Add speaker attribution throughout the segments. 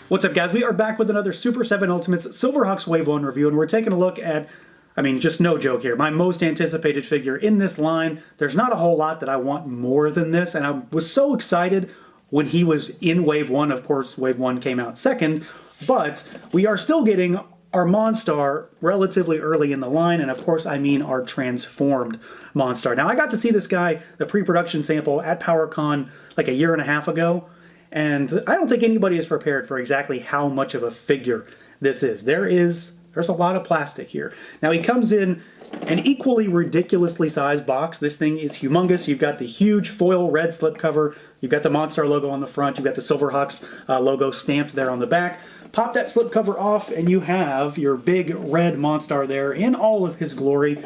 Speaker 1: What's up, guys? We are back with another Super 7 Ultimates Silverhawks Wave 1 review, and we're taking a look at, I mean, just no joke here, my most anticipated figure in this line. There's not a whole lot that I want more than this, and I was so excited when he was in Wave 1. Of course, Wave 1 came out second, but we are still getting our Monstar relatively early in the line, and of course I mean our transformed Monstar. Now, I got to see this guy, the pre-production sample, at PowerCon like a year and a half ago, and I don't think anybody is prepared for exactly how much of a figure this is. There's a lot of plastic here. Now, he comes in an equally ridiculously sized box. This thing is humongous. You've got the huge foil red slipcover. You've got the Monstar logo on the front. You've got the Silverhawks logo stamped there on the back. Pop that slipcover off, and you have your big red Monstar there in all of his glory.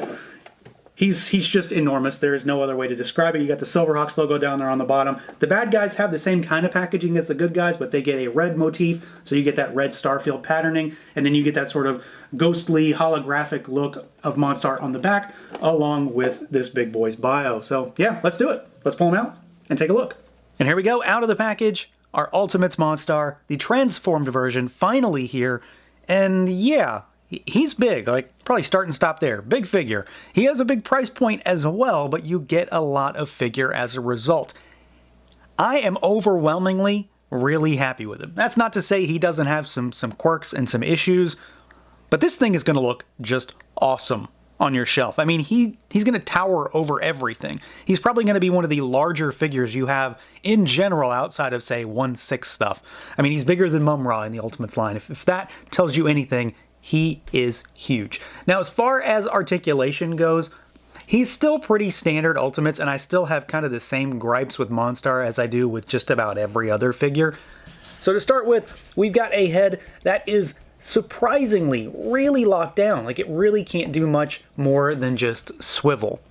Speaker 1: He's just enormous. There is no other way to describe it. You got the Silverhawks logo down there on the bottom. The bad guys have the same kind of packaging as the good guys, but they get a red motif, so you get that red Starfield patterning, and then you get that sort of ghostly, holographic look of Monstar on the back, along with this big boy's bio. So yeah, let's do it. Let's pull him out and take a look. And here we go, out of the package, our Ultimates Monstar, the transformed version, finally here. And yeah, he's big, like probably start and stop there. Big figure. He has a big price point as well, but you get a lot of figure as a result. I am overwhelmingly really happy with him. That's not to say he doesn't have some quirks and some issues, but this thing is going to look just awesome on your shelf. I mean, he's going to tower over everything. He's probably going to be one of the larger figures you have in general outside of, say, 1/6 stuff. I mean, he's bigger than Mum-Ra in the Ultimates line. If that tells you anything, he is huge. Now, as far as articulation goes, he's still pretty standard Ultimates, and I still have kind of the same gripes with Monstar as I do with just about every other figure. So to start with, we've got a head that is surprisingly really locked down. Like, it really can't do much more than just swivel.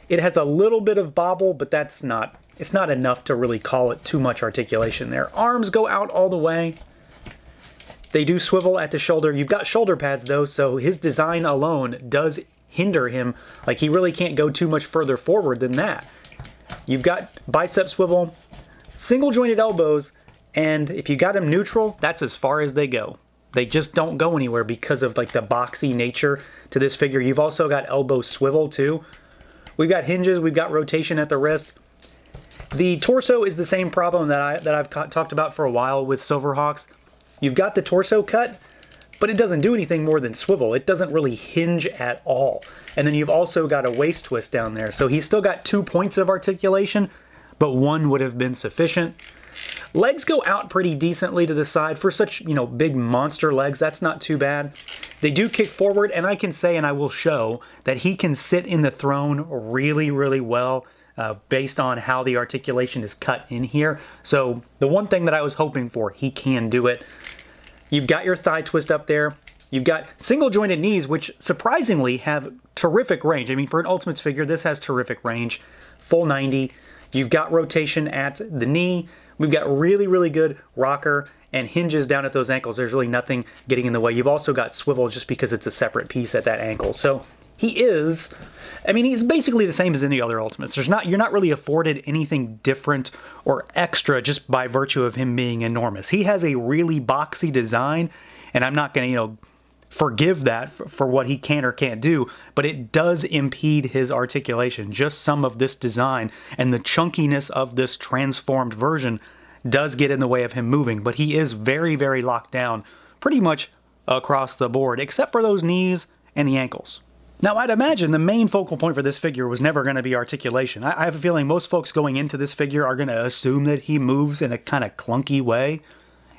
Speaker 1: It has a little bit of bobble, but it's not enough to really call it too much articulation there. Arms go out all the way. They do swivel at the shoulder. You've got shoulder pads though, so his design alone does hinder him. Like, he really can't go too much further forward than that. You've got bicep swivel, single jointed elbows, and if you got him neutral, that's as far as they go. They just don't go anywhere because of like the boxy nature to this figure. You've also got elbow swivel too. We've got hinges, we've got rotation at the wrist. The torso is the same problem that I've talked about for a while with Silverhawks. You've got the torso cut, but it doesn't do anything more than swivel. It doesn't really hinge at all. And then you've also got a waist twist down there. So he's still got 2 points of articulation, but 1 would have been sufficient. Legs go out pretty decently to the side. For such, big monster legs, that's not too bad. They do kick forward, and I can say, and I will show, that he can sit in the throne really, really well. Based on how the articulation is cut in here. So the one thing that I was hoping for, he can do it. You've got your thigh twist up there. You've got single jointed knees, which surprisingly have terrific range. I mean, for an Ultimates figure, this has terrific range. Full 90. You've got rotation at the knee. We've got really, really good rocker and hinges down at those ankles. There's really nothing getting in the way. You've also got swivel just because it's a separate piece at that ankle. So he's basically the same as any other Ultimates. You're not really afforded anything different or extra just by virtue of him being enormous. He has a really boxy design, and I'm not going to, forgive that for what he can or can't do, but it does impede his articulation. Just some of this design and the chunkiness of this transformed version does get in the way of him moving, but he is very, very locked down pretty much across the board, except for those knees and the ankles. Now, I'd imagine the main focal point for this figure was never going to be articulation. I have a feeling most folks going into this figure are going to assume that he moves in a kind of clunky way.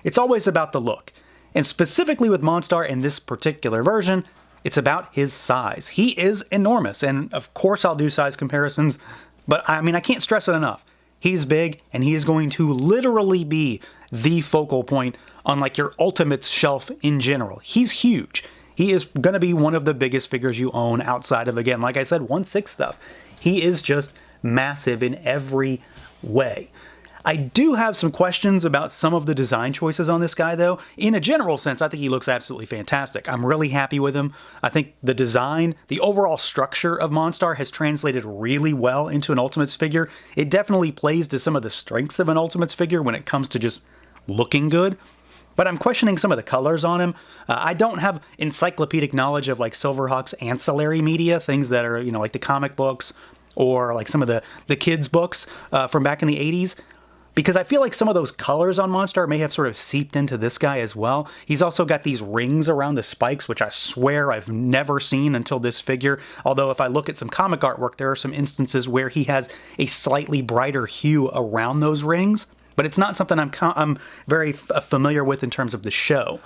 Speaker 1: It's always about the look. And specifically with Monstar in this particular version, it's about his size. He is enormous, and of course I'll do size comparisons, but I can't stress it enough. He's big, and he is going to literally be the focal point on like your Ultimates shelf in general. He's huge. He is going to be one of the biggest figures you own outside of, again, like I said, 1/6 stuff. He is just massive in every way. I do have some questions about some of the design choices on this guy, though. In a general sense, I think he looks absolutely fantastic. I'm really happy with him. I think the design, the overall structure of Monstar has translated really well into an Ultimates figure. It definitely plays to some of the strengths of an Ultimates figure when it comes to just looking good. but I'm questioning some of the colors on him. I don't have encyclopedic knowledge of like Silverhawks ancillary media, things that are, you know, like the comic books or like some of the kids' books from back in the 80s. Because I feel like some of those colors on Monstar may have sort of seeped into this guy as well. He's also got these rings around the spikes, which I swear I've never seen until this figure. Although if I look at some comic artwork, there are some instances where he has a slightly brighter hue around those rings. But it's not something I'm very familiar with in terms of the show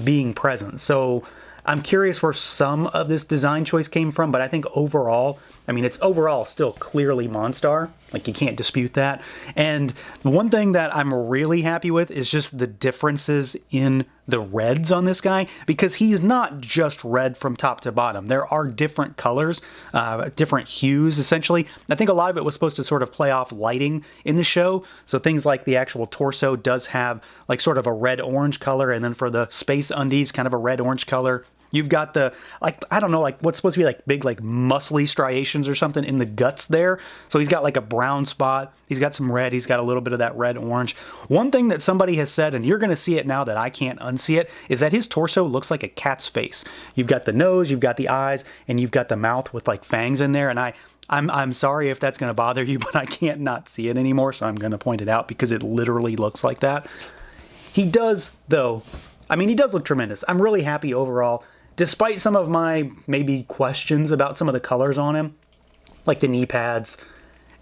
Speaker 1: being present. So I'm curious where some of this design choice came from, but I think overall, I mean, it's overall still clearly Monstar. Like, you can't dispute that. And one thing that I'm really happy with is just the differences in the reds on this guy, because he's not just red from top to bottom. There are different colors, different hues, essentially. I think a lot of it was supposed to sort of play off lighting in the show. So things like the actual torso does have like sort of a red-orange color, and then for the space undies, kind of a red-orange color. You've got the, like, I don't know, like what's supposed to be like big, like muscly striations or something in the guts there. So he's got like a brown spot. He's got some red. He's got a little bit of that red orange. One thing that somebody has said, and you're going to see it now that I can't unsee it, is that his torso looks like a cat's face. You've got the nose, you've got the eyes, and you've got the mouth with like fangs in there. And I'm sorry if that's going to bother you, but I can't not see it anymore. So I'm going to point it out because it literally looks like that. He does, though. I mean, he does look tremendous. I'm really happy overall. Despite some of my maybe questions about some of the colors on him, like the knee pads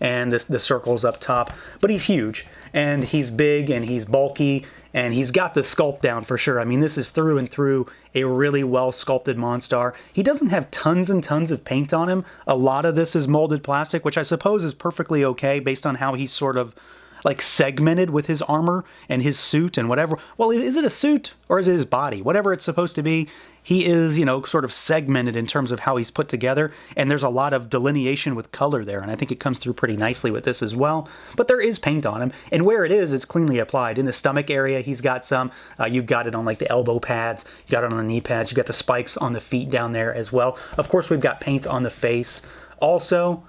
Speaker 1: and the circles up top, but he's huge and he's big and he's bulky and he's got the sculpt down for sure. I mean, this is through and through a really well sculpted Monstar. He doesn't have tons and tons of paint on him. A lot of this is molded plastic, which I suppose is perfectly okay based on how he's sort of like segmented with his armor and his suit and whatever. Well, is it a suit or is it his body? Whatever it's supposed to be, he is, you know, sort of segmented in terms of how he's put together. And there's a lot of delineation with color there. And I think it comes through pretty nicely with this as well. But there is paint on him. And where it is, it's cleanly applied. In the stomach area, he's got some. You've got it on like the elbow pads. You got it on the knee pads. You've got the spikes on the feet down there as well. Of course, we've got paint on the face also.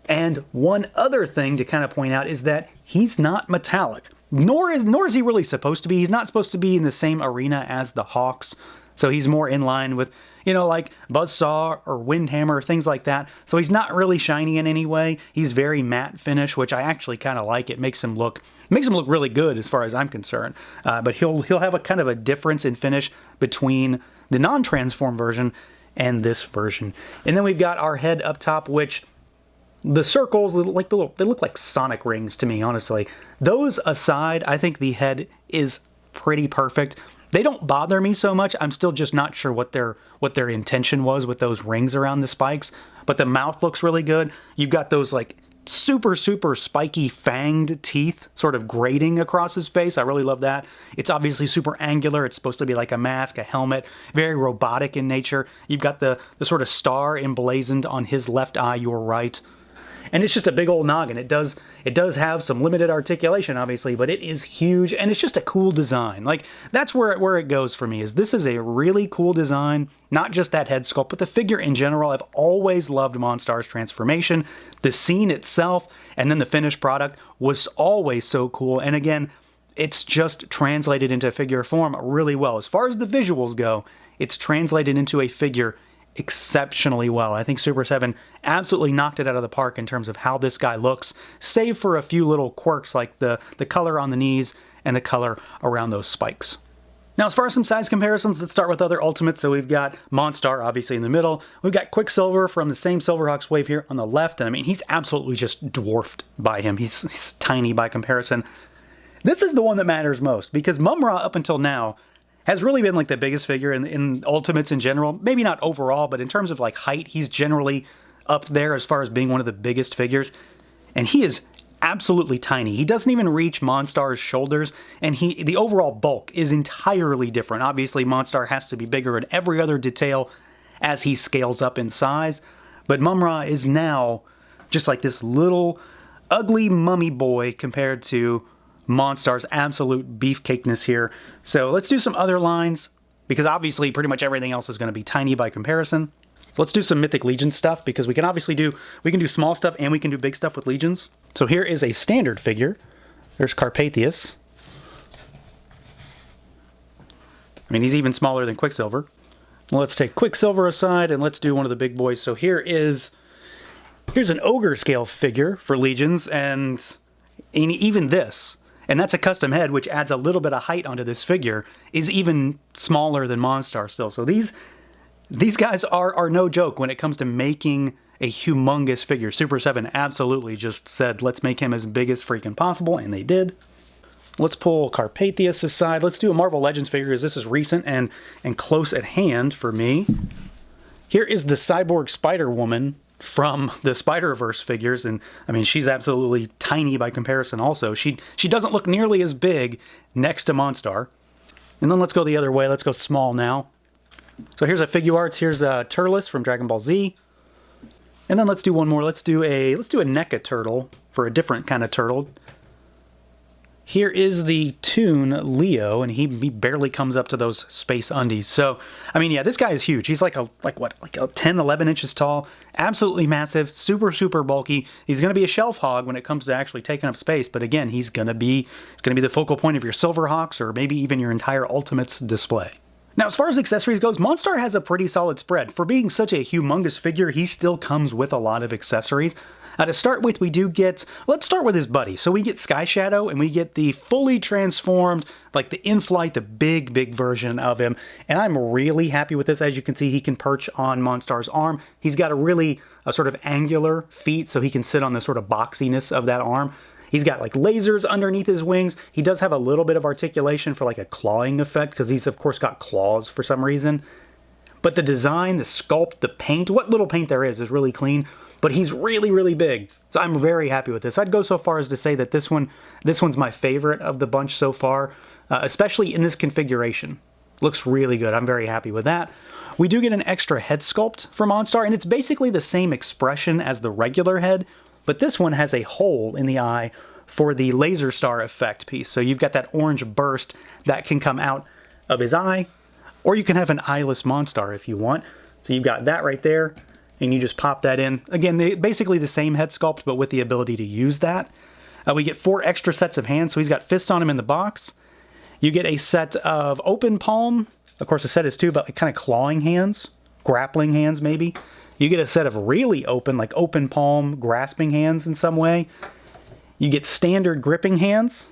Speaker 1: And one other thing to kind of point out is that he's not metallic, nor is he really supposed to be. He's not supposed to be in the same arena as the Hawks, so he's more in line with, you know, like Buzzsaw or Windhammer, things like that. So he's not really shiny in any way. He's very matte finish, which I actually kind of like. It makes him look really good as far as I'm concerned. But he'll have a kind of a difference in finish between the non-transform version and this version. And then we've got our head up top, which the circles, like they look like sonic rings to me, honestly. Those aside, I think the head is pretty perfect. They don't bother me so much. I'm still just not sure what their intention was with those rings around the spikes. But the mouth looks really good. You've got those like super spiky fanged teeth sort of grating across his face. I really love that. It's obviously super angular. It's supposed to be like a mask, a helmet, very robotic in nature. You've got the sort of star emblazoned on his left eye, your right. And it's just a big old noggin. It does have some limited articulation, obviously, but it is huge, and it's just a cool design. Like, that's where it goes for me, is this is a really cool design, not just that head sculpt, but the figure in general. I've always loved Monstar's transformation. The scene itself, and then the finished product was always so cool. And again, it's just translated into figure form really well. As far as the visuals go, it's translated into a figure exceptionally well. I think Super7 absolutely knocked it out of the park in terms of how this guy looks, save for a few little quirks like the color on the knees and the color around those spikes. Now, as far as some size comparisons, let's start with other Ultimates. So we've got Monstar, obviously, in the middle. We've got Quicksilver from the same Silverhawks wave here on the left. And I mean, he's absolutely just dwarfed by him. He's tiny by comparison. This is the one that matters most, because Mumra, up until now, has really been like the biggest figure in Ultimates in general. Maybe not overall, but in terms of like height, he's generally up there as far as being one of the biggest figures. And he is absolutely tiny. He doesn't even reach Monstar's shoulders, and the overall bulk is entirely different. Obviously, Monstar has to be bigger in every other detail as he scales up in size, but Mumra is now just like this little ugly mummy boy compared to Monstar's absolute beefcakeness here. So let's do some other lines, because obviously pretty much everything else is going to be tiny by comparison. So let's do some Mythic Legion stuff, because we can do small stuff and we can do big stuff with Legions. So here is a standard figure. There's Carpathius. I mean, he's even smaller than Quicksilver. Well, let's take Quicksilver aside and let's do one of the big boys. So here's an ogre scale figure for Legions, and even this, and that's a custom head, which adds a little bit of height onto this figure, is even smaller than Monstar still. So these guys are no joke when it comes to making a humongous figure. Super7 absolutely just said, let's make him as big as freaking possible, and they did. Let's pull Carpathius aside. Let's do a Marvel Legends figure, because this is recent and close at hand for me. Here is the Cyborg Spider-Woman from the Spider-Verse figures, and I mean, she's absolutely tiny by comparison also. She doesn't look nearly as big next to Monstar. And then let's go the other way. Let's go small now. So here's a Figuarts. Here's a Turles from Dragon Ball Z. And then let's do one more. Let's do a NECA turtle for a different kind of turtle. Here is the Toon Leo, and he barely comes up to those space undies. So, I mean, yeah, this guy is huge. He's like a 10, 11 inches tall, absolutely massive, super, super bulky. He's going to be a shelf hog when it comes to actually taking up space. But again, he's going to be the focal point of your Silverhawks or maybe even your entire Ultimates display. Now, as far as accessories goes, Monstar has a pretty solid spread. For being such a humongous figure, he still comes with a lot of accessories. To start with, we do get, let's start with his buddy. So we get Sky Shadow, and we get the fully transformed, like the in-flight, the big, big version of him. And I'm really happy with this. As you can see, he can perch on Monstar's arm. He's got a sort of angular feet, so he can sit on the sort of boxiness of that arm. He's got like lasers underneath his wings. He does have a little bit of articulation for like a clawing effect, because he's of course got claws for some reason. But the design, the sculpt, the paint, what little paint there is really clean. But he's really, really big. So I'm very happy with this. I'd go so far as to say that this one's my favorite of the bunch so far, especially in this configuration. Looks really good. I'm very happy with that. We do get an extra head sculpt from Monstar, and it's basically the same expression as the regular head, but this one has a hole in the eye for the laser star effect piece. So you've got that orange burst that can come out of his eye, or you can have an eyeless Monstar if you want. So you've got that right there, and you just pop that in. Again, basically the same head sculpt, but with the ability to use that. We get 4 extra sets of hands, so he's got fists on him in the box. You get a set of open palm. Of course, the set is 2, but like kind of clawing hands, grappling hands maybe. You get a set of really open, like open palm, grasping hands in some way. You get standard gripping hands.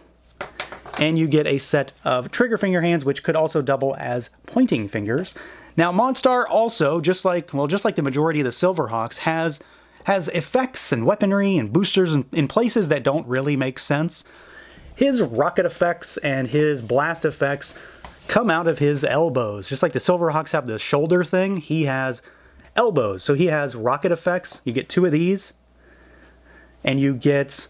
Speaker 1: And you get a set of trigger finger hands, which could also double as pointing fingers. Now, Monstar also, just like the majority of the Silverhawks, has effects and weaponry and boosters in places that don't really make sense. His rocket effects and his blast effects come out of his elbows. Just like the Silverhawks have the shoulder thing, he has elbows. So he has rocket effects. You get 2 of these. And you get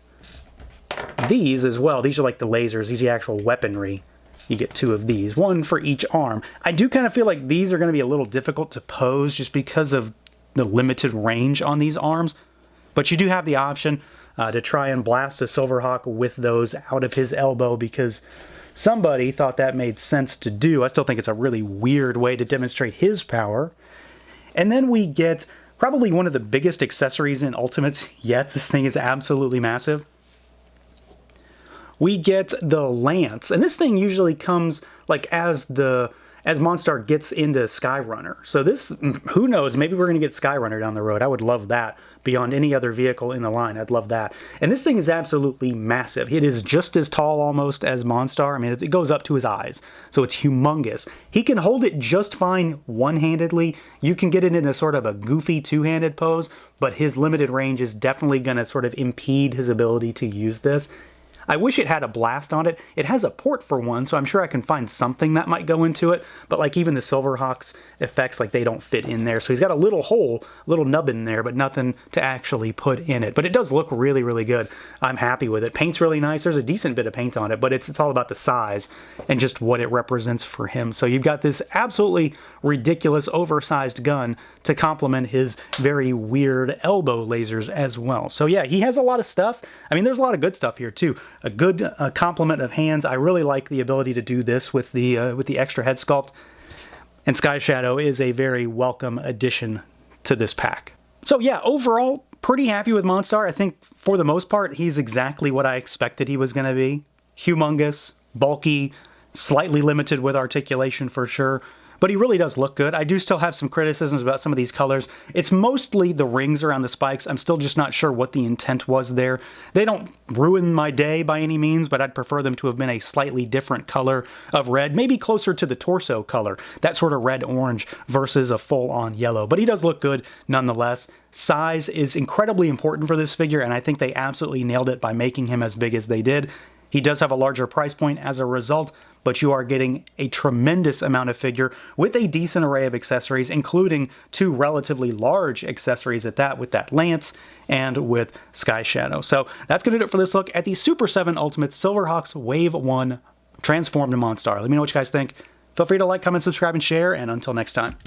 Speaker 1: these as well. These are like the lasers. These are the actual weaponry. You get 2 of these, 1 for each arm. I do kind of feel like these are going to be a little difficult to pose just because of the limited range on these arms. But you do have the option to try and blast a Silverhawk with those out of his elbow, because somebody thought that made sense to do. I still think it's a really weird way to demonstrate his power. And then we get probably one of the biggest accessories in Ultimates yet. This thing is absolutely massive. We get the lance, and this thing usually comes like as Monstar gets into Skyrunner. So this, who knows, maybe we're going to get Skyrunner down the road. I would love that beyond any other vehicle in the line. I'd love that. And this thing is absolutely massive. It is just as tall almost as Monstar. I mean, it goes up to his eyes, so it's humongous. He can hold it just fine one-handedly. You can get it in a sort of a goofy two-handed pose, but his limited range is definitely going to sort of impede his ability to use this. I wish it had a blast on it. It has a port for one, so I'm sure I can find something that might go into it, but like even the Silverhawks effects, like they don't fit in there. So he's got a little hole, little nub in there, but nothing to actually put in it. But it does look really, really good. I'm happy with it. Paint's really nice. There's a decent bit of paint on it, but it's all about the size and just what it represents for him. So you've got this absolutely ridiculous oversized gun to complement his very weird elbow lasers as well. So yeah, he has a lot of stuff. I mean, there's a lot of good stuff here too. A good complement of hands. I really like the ability to do this with the extra head sculpt. And Sky Shadow is a very welcome addition to this pack. So yeah, overall, pretty happy with Monstar. I think for the most part, he's exactly what I expected he was going to be. Humongous, bulky, slightly limited with articulation for sure. But he really does look good. I do still have some criticisms about some of these colors. It's mostly the rings around the spikes. I'm still just not sure what the intent was there. They don't ruin my day by any means, but I'd prefer them to have been a slightly different color of red, maybe closer to the torso color, that sort of red-orange versus a full-on yellow. But he does look good nonetheless. Size is incredibly important for this figure, and I think they absolutely nailed it by making him as big as they did. He does have a larger price point as a result, but you are getting a tremendous amount of figure with a decent array of accessories, including 2 relatively large accessories at that, with that lance and with Sky Shadow. So that's going to do it for this look at the Super 7 Ultimate Silverhawks Wave 1 Transformed MON Star. Let me know what you guys think. Feel free to like, comment, subscribe, and share, and until next time.